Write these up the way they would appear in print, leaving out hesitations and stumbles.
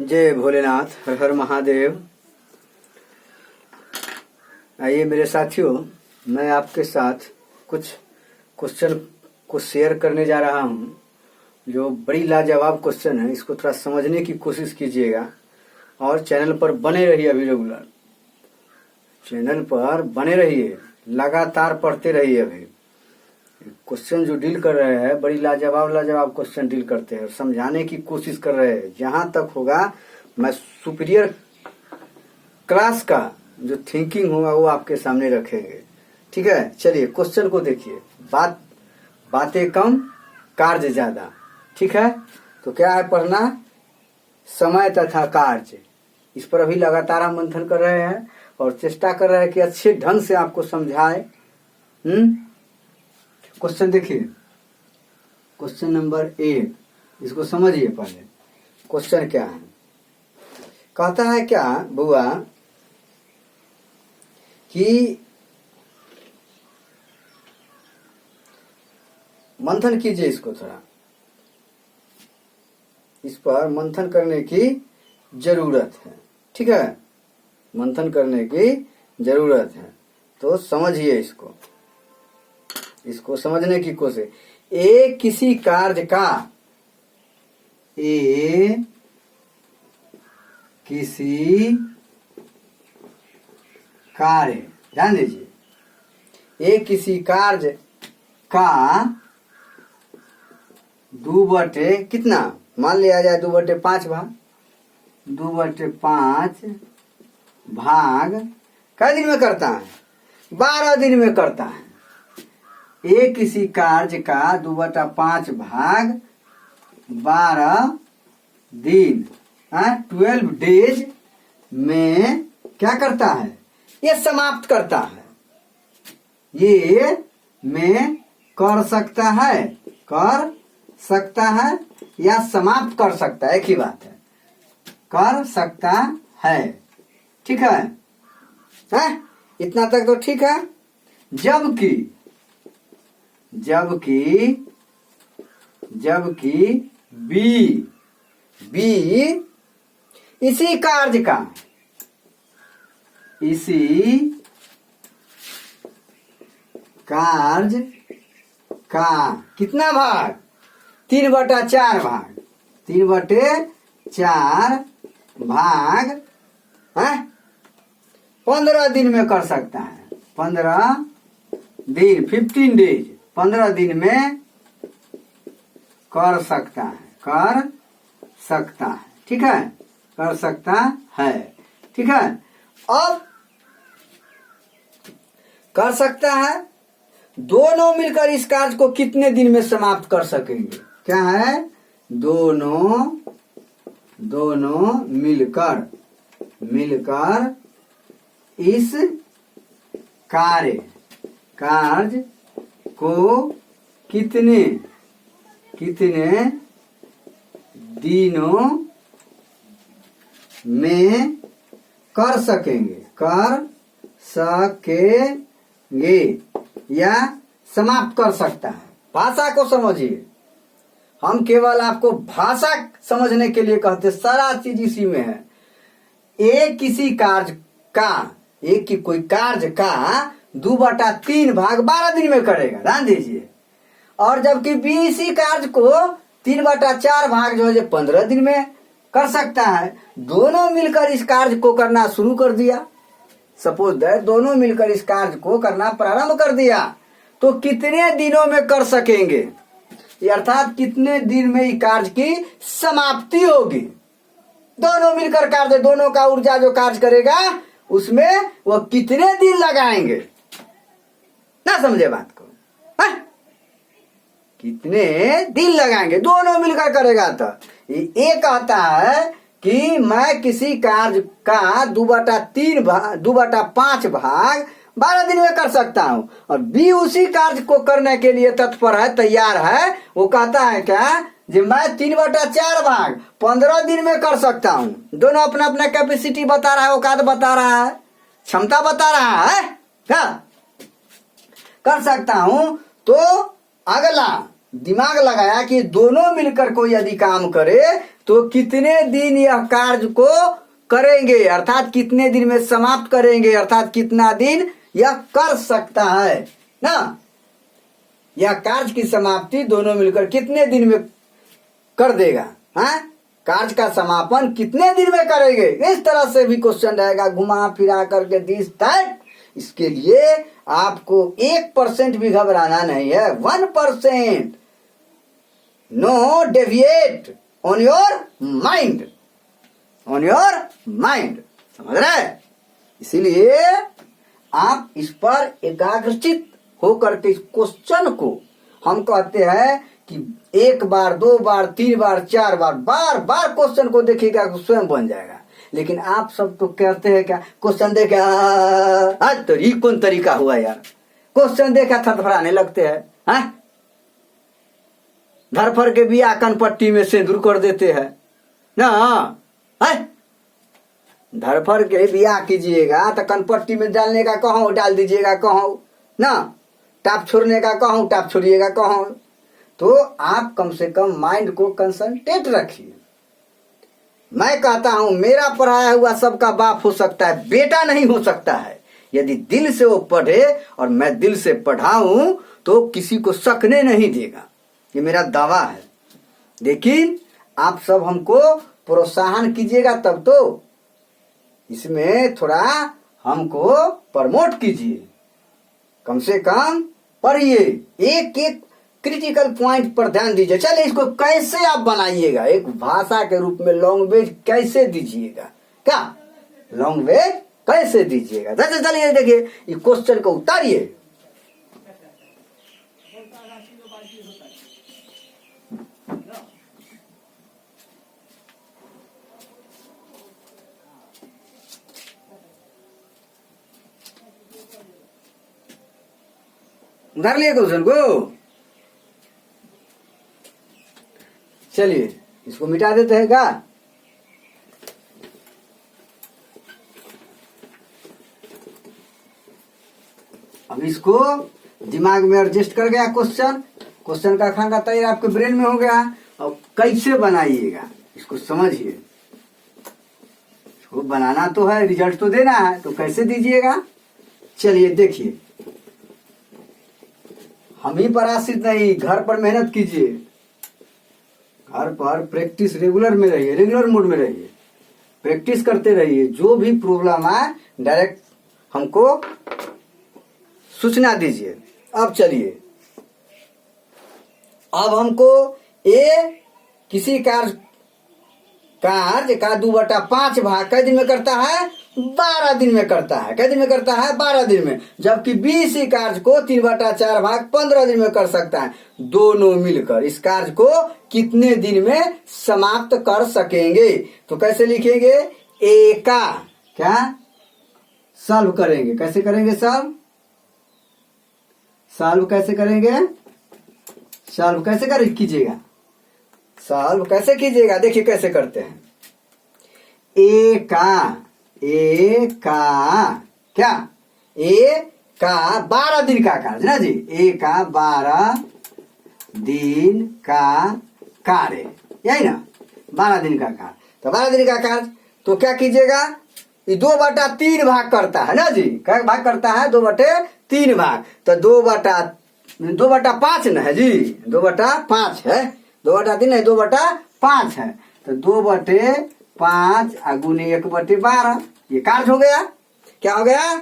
जय भोलेनाथ, हर हर महादेव। आइए मेरे साथियों, मैं आपके साथ कुछ क्वेश्चन को शेयर करने जा रहा हूँ जो बड़ी लाजवाब क्वेश्चन है। इसको थोड़ा समझने की कोशिश कीजिएगा और चैनल पर बने रहिए। अभी रेगुलर चैनल पर बने रहिए, लगातार पढ़ते रहिए। अभी क्वेश्चन जो डील कर रहे हैं बड़ी लाजवाब क्वेश्चन डील करते हैं और समझाने की कोशिश कर रहे हैं। जहां तक होगा मैं सुपीरियर क्लास का जो थिंकिंग होगा वो आपके सामने रखेंगे। ठीक है, चलिए क्वेश्चन को देखिए। बातें कम, कार्य ज्यादा। ठीक है, तो क्या है पढ़ना? समय तथा कार्य, इस पर अभी लगातार हम मंथन कर रहे हैं और चेष्टा कर रहे हैं कि अच्छे ढंग से आपको समझाए। क्वेश्चन देखिए, क्वेश्चन नंबर 1, इसको समझिए पहले। क्वेश्चन क्या है? कहता है क्या बुआ कि मंथन कीजिए इसको, थोड़ा इस पर मंथन करने की जरूरत है। ठीक है, मंथन करने की जरूरत है, तो समझिए इसको समझने की कोशिश। ए किसी कार्य का, ए किसी कार्य, ध्यान दीजिए, ए किसी कार्य का 2/, कितना मान लिया जाए 2/5 भाग, 2/5 भाग कै दिन में करता है? 12 दिन में करता है। ए किसी कार्य का 2/5 भाग 12 दिन, 12 डेज में क्या करता है? ये समाप्त करता है। ये में कर सकता है या समाप्त कर सकता है, एक ही बात है। कर सकता है। ठीक है, इतना तक तो ठीक है। जबकि बी इसी कार्य का कितना भाग? 3/4 भाग, 3/4 भाग 15 दिन में कर सकता है। 15 दिन, 15 डेज, 15 दिन में कर सकता है। ठीक है, कर सकता है। ठीक है, अब कर सकता है। दोनों मिलकर इस कार्य को कितने दिन में समाप्त कर सकेंगे? क्या है? दोनों मिलकर इस कार्य को कितने दिनों में कर सकेंगे या समाप्त कर सकता है। भाषा को समझिए, हम केवल आपको भाषा समझने के लिए कहते, सारा चीज इसी में है। एक किसी कार्य का, एक की कोई कार्य का 2/3 भाग 12 दिन में करेगा, ध्यान दीजिए। और जबकि बी इसी कार्य को 3/4 भाग जो है 15 दिन में कर सकता है। दोनों मिलकर इस कार्य को करना शुरू कर दिया। सपोज दैट दोनों मिलकर इस कार्य को करना प्रारंभ कर दिया, तो कितने दिनों में कर सकेंगे? अर्थात कितने दिन में इस कार्य की समाप्ति होगी? दोनों मिलकर कार्य, दोनों का ऊर्जा जो कार्य करेगा उसमें वो कितने दिन लगाएंगे? ना समझे बात को? कितने दिन लगाएंगे? दोनों मिलकर करेगा। तो ये कहता है कि मैं किसी कार्य का 2/5 भाग 12 दिन में कर सकता हूं, और बी उसी कार्य को करने के लिए तत्पर है, तैयार है। वो कहता है क्या? जी मैं 3/4 भाग 15 दिन में कर सकता हूं। दोनों अपना अपना कैपेसिटी बता रहा है, औकात बता रहा है, क्षमता बता रहा है। क्या कर सकता हूं? तो अगला दिमाग लगाया कि दोनों मिलकर कोई यदि काम करे तो कितने दिन यह कार्य को करेंगे, अर्थात कितने दिन में समाप्त करेंगे, अर्थात कितना दिन यह कर सकता है ना। यह कार्य की समाप्ति दोनों मिलकर कितने दिन में कर देगा, हाँ? कार्य का समापन कितने दिन में करेंगे, इस तरह से भी क्वेश्चन रहेगा, घुमा फिरा करके दिस दैट। इसके लिए आपको 1% भी घबराना नहीं है, 1%। No deviate on your mind, on your mind, समझ रहे? इसीलिए आप इस पर एकाग्रचित होकर के इस क्वेश्चन को, हम कहते हैं कि 1 बार 2 बार 3 बार 4 बार, बार बार क्वेश्चन को देखिएगा तो स्वयं बन जाएगा। लेकिन आप सब तो कहते हैं क्या, क्वेश्चन देखा आज तो ये कौन तरीका हुआ यार, क्वेश्चन देखा थरथराने लगते हैं, हाँ? धरफर के भी आकन पट्टी में सिंदूर कर देते हैं ना, है? धरफर के बियाह कीजिएगा तो कनपट्टी में डालने का कहो डाल दीजिएगा, कहो ना, टाप छोड़ने का कहो टाप छोड़िएगा, कहो। तो आप कम से कम माइंड को कंसंट्रेट रखिए। मैं कहता हूं मेरा पढ़ाया हुआ सबका बाप हो सकता है, बेटा नहीं हो सकता है। यदि दिल से वो पढ़े और मैं दिल से पढ़ाऊं तो किसी को सकने नहीं देगा, ये मेरा दावा है। लेकिन आप सब हमको प्रोत्साहन कीजिएगा तब तो, इसमें थोड़ा हमको प्रमोट कीजिए, कम से कम पढ़िए, एक एक क्रिटिकल पॉइंट पर ध्यान दीजिए। चलिए इसको कैसे आप बनाइएगा, एक भाषा के रूप में लैंग्वेज कैसे दीजिएगा, क्या लैंग्वेज कैसे दीजिएगा। चलिए देखिए ये क्वेश्चन को उतारिए। उधार लिए क्वेश्चन को, चलिए इसको मिटा देते हैं क्या। अब इसको दिमाग में एडजस्ट कर गया क्वेश्चन, क्वेश्चन का खाका तैयार आपके ब्रेन में हो गया। अब कैसे बनाइएगा इसको समझिए, इसको बनाना तो है, रिजल्ट तो देना है, तो कैसे दीजिएगा। चलिए देखिए, हम ही पर आश्रित नहीं, घर पर मेहनत कीजिए, घर पर प्रैक्टिस रेगुलर में रहिए, रेगुलर मोड में रहिए, प्रैक्टिस करते रहिए। जो भी प्रॉब्लम आए डायरेक्ट हमको सूचना दीजिए। अब चलिए, अब हमको किसी कार्य का 2/5 भाग कै दिन में करता है, 12 दिन में करता है। कै दिन में करता है, 12 दिन में। जबकि B इसी कार्य को 3/4 भाग 15 दिन में कर सकता है। दोनों मिलकर इस कार्य को कितने दिन में समाप्त कर सकेंगे। तो कैसे लिखेंगे, A का क्या सॉल्व करेंगे, कैसे करेंगे सॉल्व कैसे करेंगे, सॉल्व कैसे कीजिएगा, सॉल्व कैसे कीजिएगा। देखिए कैसे करते हैं, ए का क्या, ए का 12 दिन का कार्य ना जी, ए का 12 दिन का कार्य, यही ना 12 दिन का कार्य। तो 12 दिन का कार्य तो क्या कीजिएगा, 2/3 भाग करता है ना जी, क्या भाग करता है, 2/3 भाग। तो 2/5 न है जी, 2/5 है, 2/3 नहीं 2/5 है। तो 2/5 गुने 1/12, ये कार्य हो गया। क्या हो गया,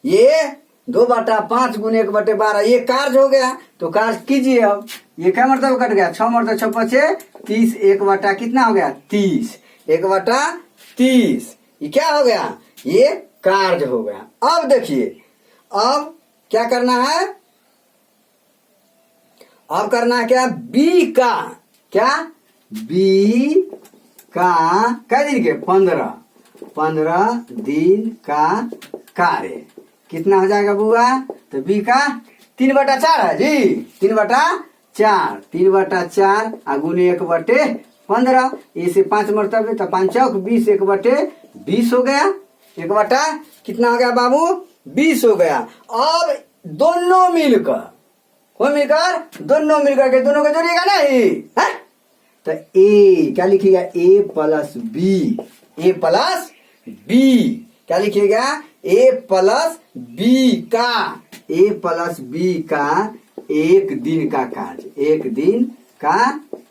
ये 2/5 गुने 1/12 ये कार्य हो गया। तो कार्य कीजिए। अब ये क्या मतलब कट गया, 6 मरतब 6 5 30, 1/, कितना हो गया 30, 1/30, ये क्या हो गया, ये कार्य हो गया। अब देखिए, अब क्या करना है, अब करना है क्या, बी का क्या, बी का कै दिन के 15 दिन का कार्य कितना हो जाएगा बुआ। तो बी का 3/4 है जी, 3/4, 3/4 गुने 1/15, इसे 5 मरतबे, तो 5 चौक 20, 1/20 हो गया, 1 कितना हो गया बाबू, 20 हो गया। अब दोनों मिलकर कोई मिलकर दोनों मिलकर के दोनों को जोड़िएगा नहीं है? तो ए क्या लिखिएगा, ए प्लस बी, ए प्लस बी क्या लिखिएगा, ए प्लस बी का, ए प्लस बी का एक दिन का कार्य, एक दिन का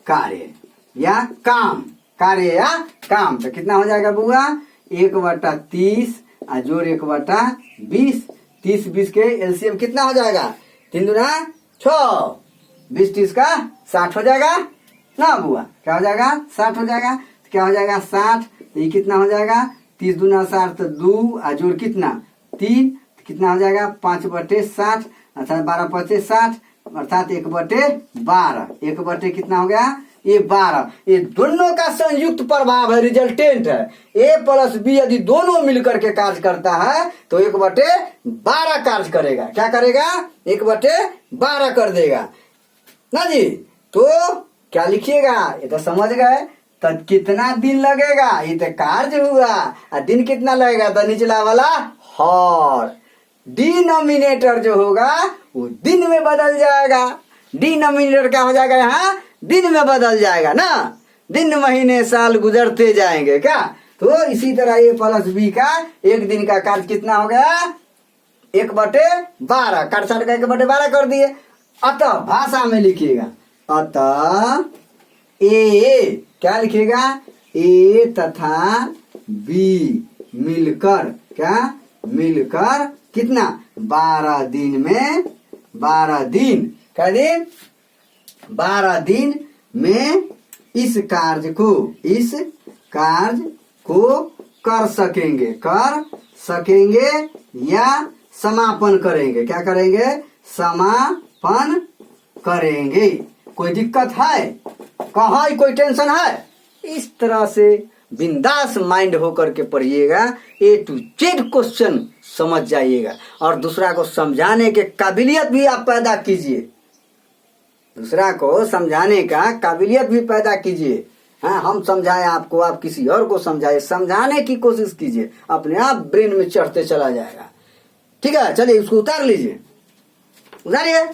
कार्य या काम, कार्य या काम। तो कितना हो जाएगा बुआ, 1/30 जोड़ 1/20, 30-20 के एलसीएम कितना हो जाएगा, 3 दूना 6, 20-30 का 60 हो जाएगा ना बुआ, क्या हो जाएगा 60 हो जाएगा। तो क्या हो जाएगा 60, तो ये कितना हो जाएगा 30 दूना 60 तो 2 जोड़ कितना 3, तो कितना हो जाएगा 5/60 अर्थात 12/60 अर्थात 1/12, 1 कितना हो गया ये 12। ये दोनों का संयुक्त प्रभाव है, रिजल्टेंट है। ए प्लस बी यदि दोनों मिलकर के कार्य करता है तो 1/12 कार्य करेगा। क्या करेगा, 1/12 कर देगा ना जी। तो क्या लिखिएगा, ये तो समझ गए। तो कितना दिन लगेगा, ये तो कार्य हुआ, और दिन कितना लगेगा, तो निचला वाला हर डिनोमिनेटर जो होगा वो दिन में बदल जाएगा। डिनोमिनेटर क्या हो जाएगा, यहाँ दिन में बदल जाएगा ना, दिन महीने साल गुजरते जाएंगे क्या। तो इसी तरह ए प्लस बी का एक दिन का कार्य कितना हो गया, 1/12, काट छाट का 1/12 कर दिए। अतः भाषा में लिखिएगा, अतः ए क्या लिखिएगा, ए तथा बी मिलकर, क्या मिलकर कितना 12 दिन में, 12 दिन क्या दिन, 12 दिन में इस कार्य को कर सकेंगे या समापन करेंगे। क्या करेंगे, समापन करेंगे। कोई दिक्कत है, कहाँ कोई टेंशन है, इस तरह से बिंदास माइंड होकर के पढ़िएगा, ए टू जेड क्वेश्चन समझ जाइएगा और दूसरा को समझाने के काबिलियत भी आप पैदा कीजिए, दूसरा को समझाने का काबिलियत भी पैदा कीजिए। हाँ, हम समझाएं आपको, आप किसी और को समझाए, समझाने की कोशिश कीजिए, अपने आप ब्रेन में चढ़ते चला जाएगा। ठीक है, चलिए उसको उतार लीजिए, उतारिए।